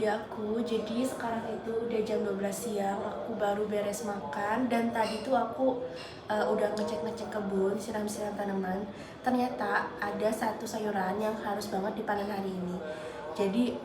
aku. Jadi sekarang itu udah jam 12 siang, aku baru beres makan. Dan tadi tuh aku udah ngecek-ngecek kebun, siram-siram tanaman. Ternyata ada satu sayuran yang harus banget dipanen hari ini. Jadi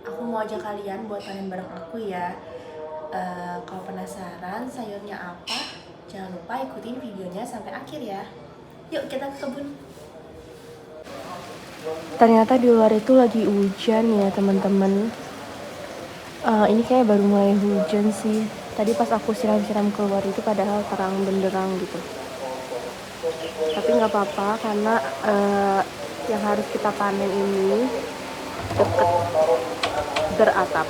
aku mau ajak kalian buat panen bareng aku ya. Kalau penasaran sayurnya apa, jangan lupa ikutin videonya sampai akhir ya. Yuk kita ke kebun. Ternyata di luar itu lagi hujan ya teman-teman. Ini kayak baru mulai hujan sih. Tadi pas aku siram-siram keluar itu padahal terang benderang gitu. Tapi nggak apa-apa karena yang harus kita panen ini deket beratap.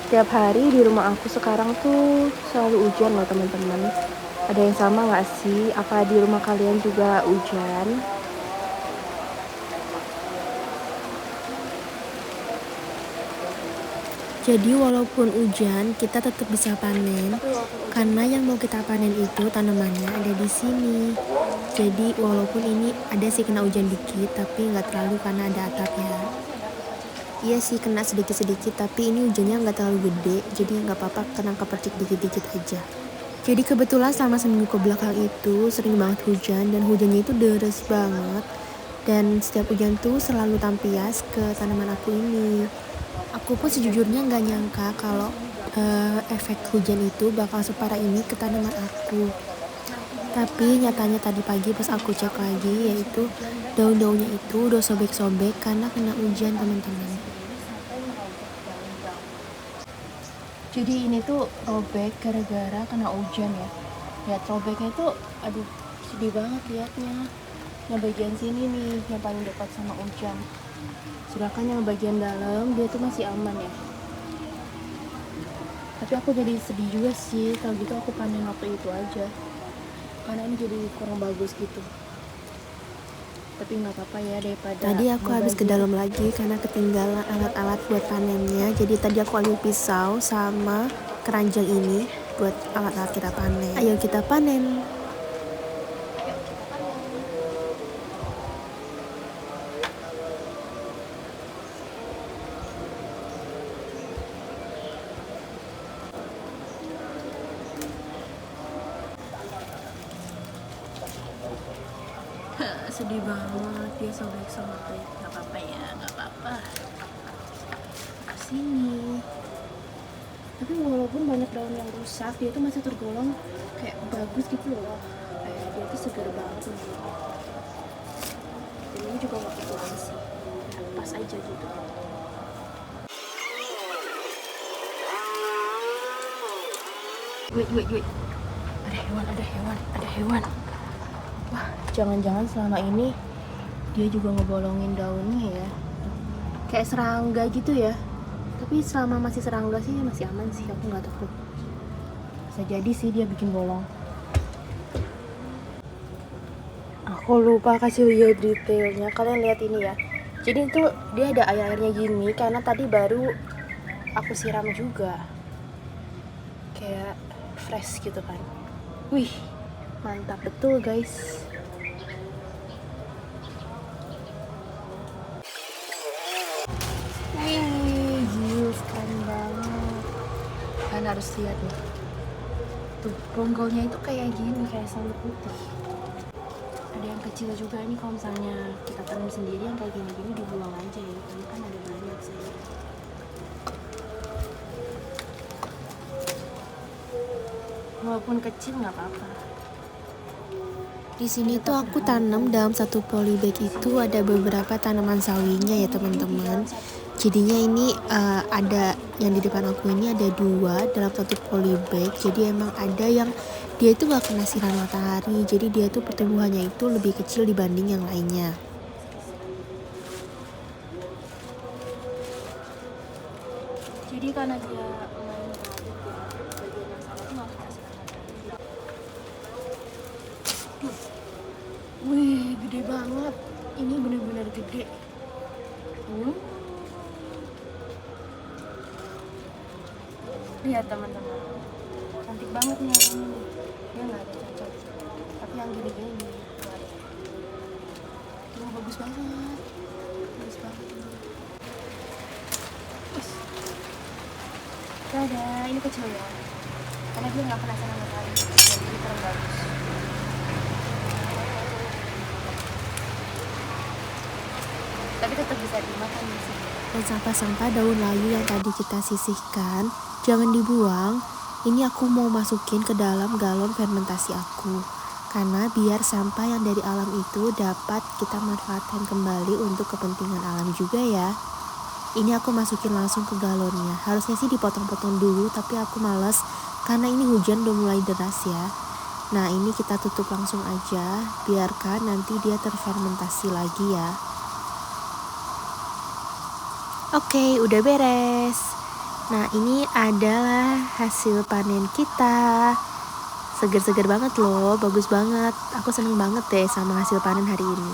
Tiap hari di rumah aku sekarang tuh selalu hujan loh teman-teman. Ada yang sama nggak sih? Apa di rumah kalian juga hujan? Jadi walaupun hujan, kita tetap bisa panen karena yang mau kita panen itu tanamannya ada di sini. Jadi walaupun ini ada sih kena hujan dikit, tapi nggak terlalu karena ada atapnya. Iya sih kena sedikit-sedikit, tapi ini hujannya nggak terlalu gede, jadi nggak apa-apa kena kepercik dikit-dikit aja. Jadi kebetulan selama seminggu ke belakang itu sering banget hujan dan hujannya itu deras banget. Dan setiap hujan tuh selalu tampias ke tanaman aku ini. Aku pun sejujurnya nggak nyangka kalau efek hujan itu bakal separah ini ke tanaman aku. Tapi nyatanya tadi pagi pas aku cek lagi, yaitu daun-daunnya itu udah sobek-sobek karena kena hujan teman-teman. Jadi ini tuh robek gara-gara kena hujan ya. Lihat robeknya tuh, aduh sedih banget liatnya. Yang bagian sini nih yang paling dekat sama hujan. Sedangkan yang bagian dalam dia tuh masih aman ya. Tapi aku jadi sedih juga sih kalau gitu aku panen waktu itu aja. Karena ini jadi kurang bagus gitu. Tapi nggak apa-apa ya daripada. Tadi aku habis ke dalam lagi karena ketinggalan alat-alat buat panennya. Jadi tadi aku ambil pisau sama keranjang ini buat alat-alat kita panen. Ayo kita panen. Sedih banget dia sobek-sobek. Nggak apa-apa ya, nggak apa-apa. Kesini. Tapi walaupun banyak daun yang rusak, dia tuh masih tergolong kayak bagus gitu loh. Kayak dia tuh segar banget nih. Dan ini juga nggak kekurangan sih. Pas aja gitu. Wait. Ada hewan. Wah, jangan-jangan selama ini dia juga ngebolongin daunnya ya. Kayak serangga gitu ya. Tapi selama masih serangga sih masih aman sih, aku nggak takut. Bisa jadi sih dia bikin bolong. Aku lupa kasih lihat detailnya. Kalian lihat ini ya. Jadi itu dia ada air-airnya gini karena tadi baru aku siram juga. Kayak fresh gitu kan. Wih, mantap betul guys. Wih, gila keren banget. Kalian harus lihat nih. Tuh, bonggolnya itu kayak gini, kayak sawi putih. Ada yang kecil juga nih, kalau misalnya kita tanam sendiri yang kayak gini-gini dibuang aja ya. Ini kan ada banyak sih. Walaupun kecil nggak apa-apa. Di sini tuh aku tanam dalam satu polybag itu ada beberapa tanaman sawinya ya teman-teman. Jadinya ini ada yang di depan aku ini ada 2 dalam satu polybag. Jadi emang ada yang dia itu gak kena sinar matahari. Jadi dia tuh pertumbuhannya itu lebih kecil dibanding yang lainnya. Jadi karena dia main rambut ya, bagian yang sama tuh nggak kena sinar matahari. Wih, gede banget. Ini benar-benar gede. Lihat teman-teman, cantik banget nih yang ini. Dia nggak ada cacat. Tapi yang gini-gini nih, bagus banget. Bagus banget. Dadah, ini kecil ya. Karena dia nggak penasaran sama sekali. Jadi ini terlalu bagus. Tapi tetap bisa dimakan di sini. Dan sampah-sampah daun layu yang tadi kita sisihkan, jangan dibuang. Ini aku mau masukin ke dalam galon fermentasi aku. Karena biar sampah yang dari alam itu dapat kita manfaatkan kembali untuk kepentingan alam juga ya. Ini aku masukin langsung ke galonnya. Harusnya sih dipotong-potong dulu, tapi aku males karena ini hujan udah mulai deras ya. Nah ini kita tutup langsung aja, biarkan nanti dia terfermentasi lagi ya. Oke, udah beres. Nah ini adalah hasil panen kita. Seger-seger banget loh, bagus banget. Aku seneng banget deh sama hasil panen hari ini.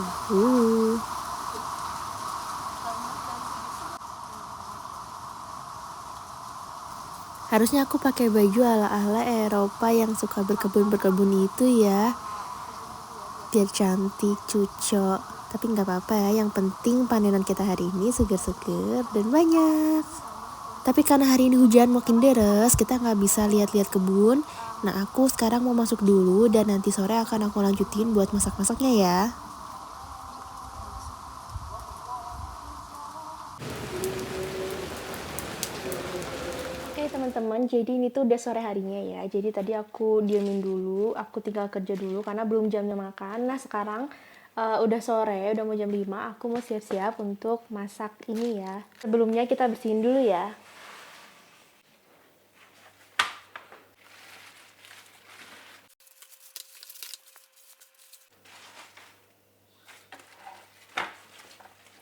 Harusnya aku pakai baju ala-ala Eropa yang suka berkebun-berkebun itu ya. Biar cantik, cucok. Tapi nggak apa-apa ya, yang penting panenan kita hari ini seger-seger dan banyak. Tapi karena hari ini hujan makin deras, kita nggak bisa lihat-lihat kebun. Nah aku sekarang mau masuk dulu dan nanti sore akan aku lanjutin buat masak-masaknya ya. Oke teman-teman, jadi ini tuh udah sore harinya ya. Jadi tadi aku diemin dulu, aku tinggal kerja dulu karena belum jamnya makan. Nah sekarang udah sore, udah mau jam 5, aku mau siap-siap untuk masak ini ya. Sebelumnya kita bersihin dulu ya.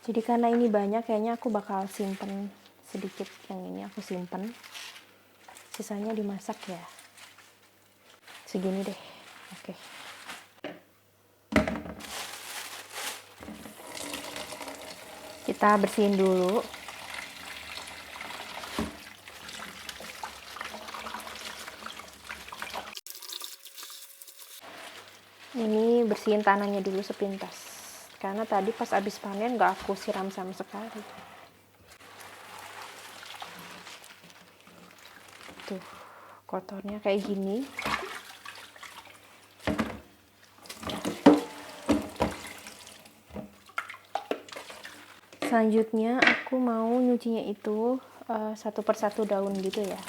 Jadi karena ini banyak, kayaknya aku bakal simpen sedikit yang ini aku simpen. Sisanya dimasak ya. Segini deh. Oke. Kita bersihin dulu. Ini bersihin tanahnya dulu sepintas. Karena tadi pas habis panen gak aku siram sama sekali. Tuh, kotornya kayak gini. Selanjutnya aku mau nyucinya itu satu persatu daun gitu ya.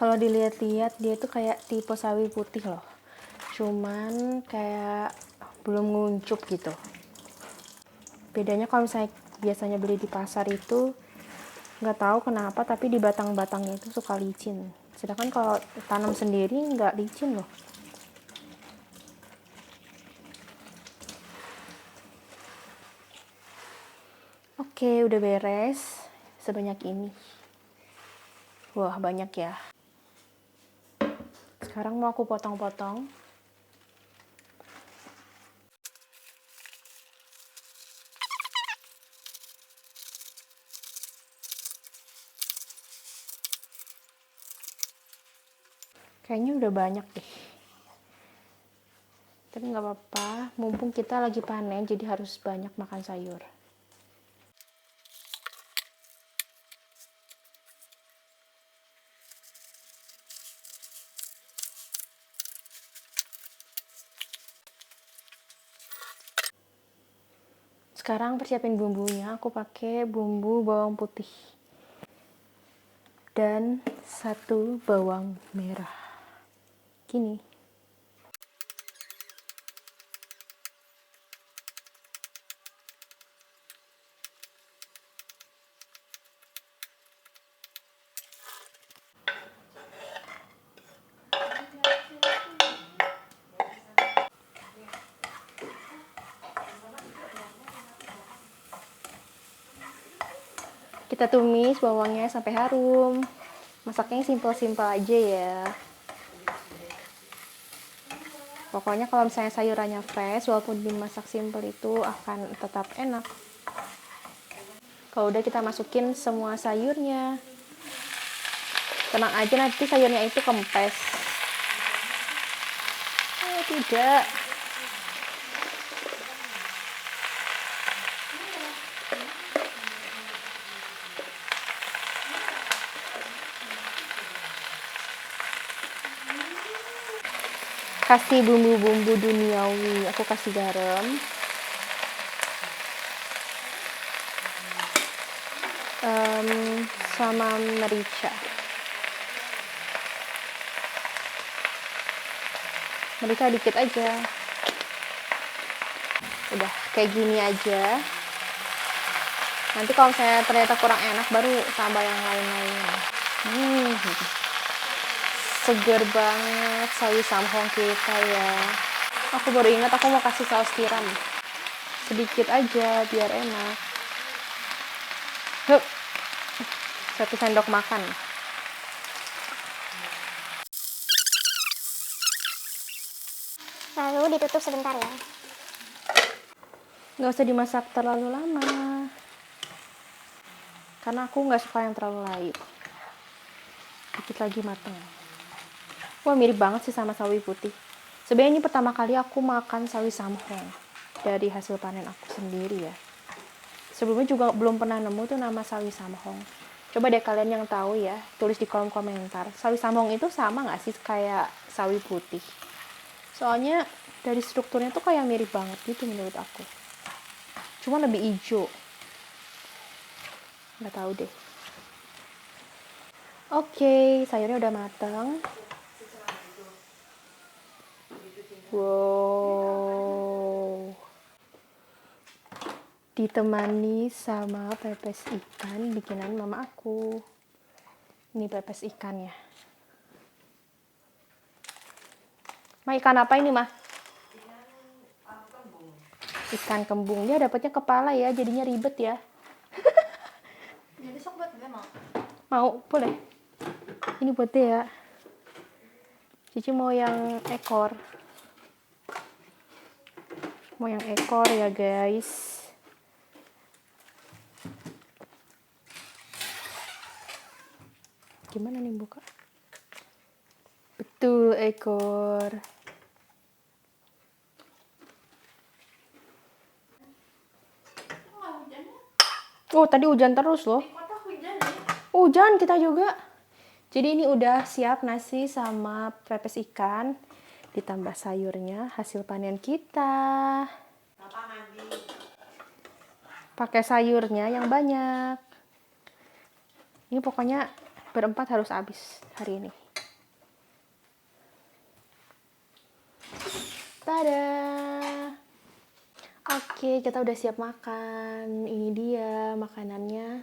Kalau dilihat-lihat dia tuh kayak tipe sawi putih loh. Cuman kayak belum nguncup gitu. Bedanya kalau misalnya biasanya beli di pasar itu nggak tahu kenapa tapi di batang-batangnya itu suka licin. Sedangkan kalau tanam sendiri nggak licin loh. Oke, udah beres sebanyak ini. Wah, banyak ya. Sekarang mau aku potong-potong. Kayaknya udah banyak deh. Tapi nggak apa-apa, mumpung kita lagi panen jadi harus banyak makan sayur. Sekarang persiapin bumbunya, aku pakai bumbu bawang putih dan 1 bawang merah. Gini. Kita tumis bawangnya sampai harum. Masaknya simpel-simpel aja ya. Pokoknya kalau misalnya sayurannya fresh, walaupun dimasak simple itu akan tetap enak. Kalau udah kita masukin semua sayurnya, tenang aja nanti sayurnya itu kempes. Oh tidak. Kasih bumbu-bumbu duniawi, aku kasih garam, sama merica. Merica dikit aja. Udah kayak gini aja. Nanti kalau misalnya ternyata kurang enak baru tambah yang lain-lain. Seger banget sawi samhong kita ya. Aku baru ingat aku mau kasih saus tiram. Sedikit aja biar enak. Hup. 1 sendok makan. Lalu ditutup sebentar ya. Nggak usah dimasak terlalu lama. Karena aku nggak suka yang terlalu light. Dikit lagi mateng. Wah, mirip banget sih sama sawi putih. Sebenarnya ini pertama kali aku makan sawi samhong dari hasil panen aku sendiri ya. Sebelumnya juga belum pernah nemu tuh nama sawi samhong. Coba deh kalian yang tahu ya, tulis di kolom komentar. Sawi samhong itu sama nggak sih kayak sawi putih? Soalnya dari strukturnya tuh kayak mirip banget gitu menurut aku. Cuma lebih hijau. Nggak tahu deh. Oke, sayurnya udah mateng. Wow. Ditemani sama pepes ikan bikinan mama aku. Ini pepes ikannya. Ma, ikan apa ini, Ma? Ikan kembung. Dia dapatnya kepala ya, jadinya ribet ya. Jadi besok buat gue mau. Mau, boleh. Ini buat dia. Cici mau yang ekor. Mau yang ekor ya, guys. Gimana nih buka? Betul, ekor. Oh, tadi hujan terus loh. Kota hujan ya? Hujan kita juga. Jadi ini udah siap nasi sama pepes ikan. Ditambah sayurnya hasil panen kita. Pakai sayurnya yang banyak. Ini pokoknya berempat harus habis hari ini. Tada! Oke, kita udah siap makan. Ini dia makanannya.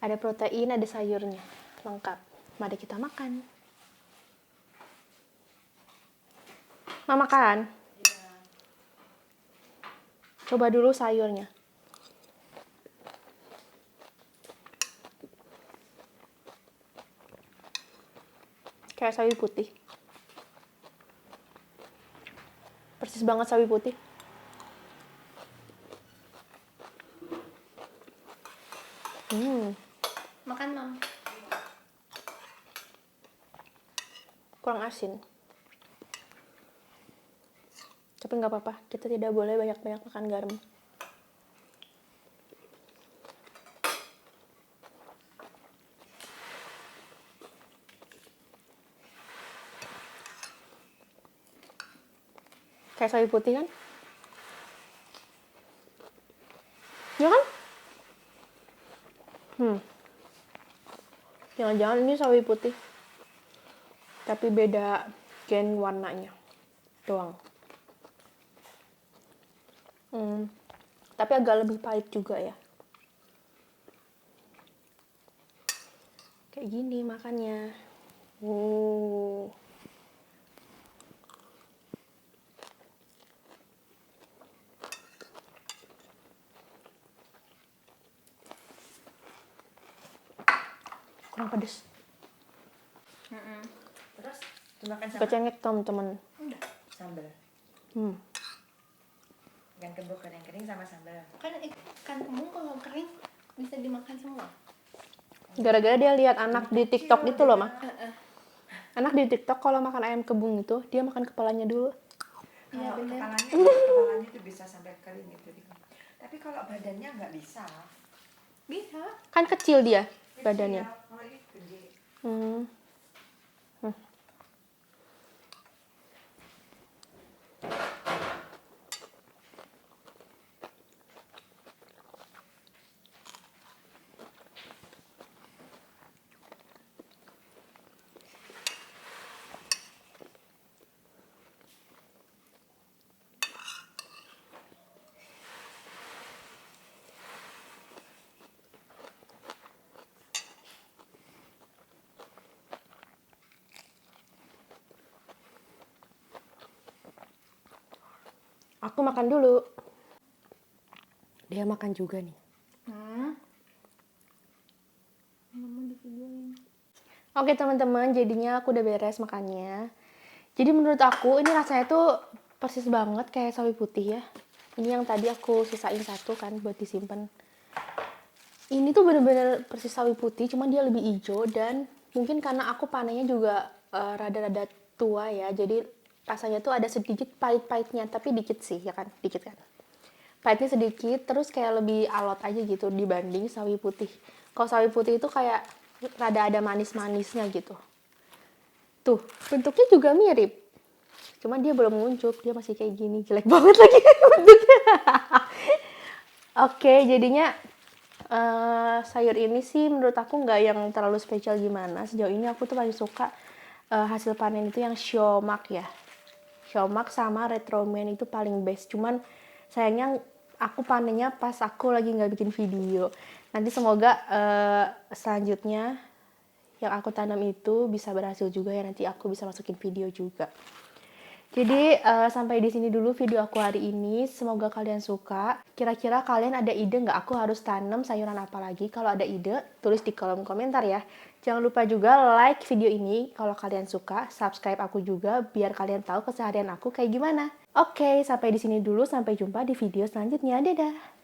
Ada protein, ada sayurnya. Lengkap. Mari kita makan. Mau makan? Coba dulu sayurnya. Kayak sawi putih. Persis banget sawi putih. Makan, Mam. Kurang asin. Tapi nggak apa-apa, kita tidak boleh banyak-banyak makan garam. Kayak sawi putih kan? Ya kan? Jangan-jangan ini sawi putih. Tapi beda gen warnanya doang. Tapi agak lebih pahit juga ya. Kayak gini makannya. Kurang pedes. Terus dimakan sama Kecengek teman-teman. sambal. Ikan kembung kering-kering sama sambal. Kan ikan kembung kalau kering bisa dimakan semua. Gara-gara dia lihat anak di TikTok itu loh, Mah. Anak di TikTok kalau makan ayam kembung itu, dia makan kepalanya dulu. Iya, Kalau bener. kepalanya itu bisa sampai kering gitu. Tapi kalau badannya nggak bisa. Bisa. Kan kecil dia badannya. Kecil, kalau ini gede. Aku makan dulu. Dia makan juga nih. Oke teman-teman, jadinya aku udah beres makannya. Jadi menurut aku ini rasanya tuh persis banget kayak sawi putih ya. Ini yang tadi aku sisain satu kan buat disimpan. Ini tuh bener-bener persis sawi putih, cuman dia lebih hijau dan mungkin karena aku panennya juga rada-rada tua ya. Jadi rasanya tuh ada sedikit pahit-pahitnya, tapi dikit sih ya kan, dikit kan. Pahitnya sedikit, terus kayak lebih alot aja gitu dibanding sawi putih. Kalau sawi putih itu kayak rada ada manis-manisnya gitu. Tuh, bentuknya juga mirip. Cuman dia belum nguncup, dia masih kayak gini. Jelek banget lagi bentuknya. Oke, jadinya sayur ini sih menurut aku nggak yang terlalu spesial gimana. Sejauh ini aku tuh paling suka hasil panen itu yang siomak ya. Siomak sama retroman itu paling best. Cuman sayangnya aku panennya pas aku lagi nggak bikin video. Nanti semoga selanjutnya yang aku tanam itu bisa berhasil juga ya, nanti aku bisa masukin video juga. Jadi sampai di sini dulu video aku hari ini. Semoga kalian suka. Kira-kira kalian ada ide nggak aku harus tanam sayuran apa lagi? Kalau ada ide, tulis di kolom komentar ya. Jangan lupa juga like video ini kalau kalian suka. Subscribe aku juga biar kalian tahu keseharian aku kayak gimana. Oke, sampai di sini dulu. Sampai jumpa di video selanjutnya. Dadah!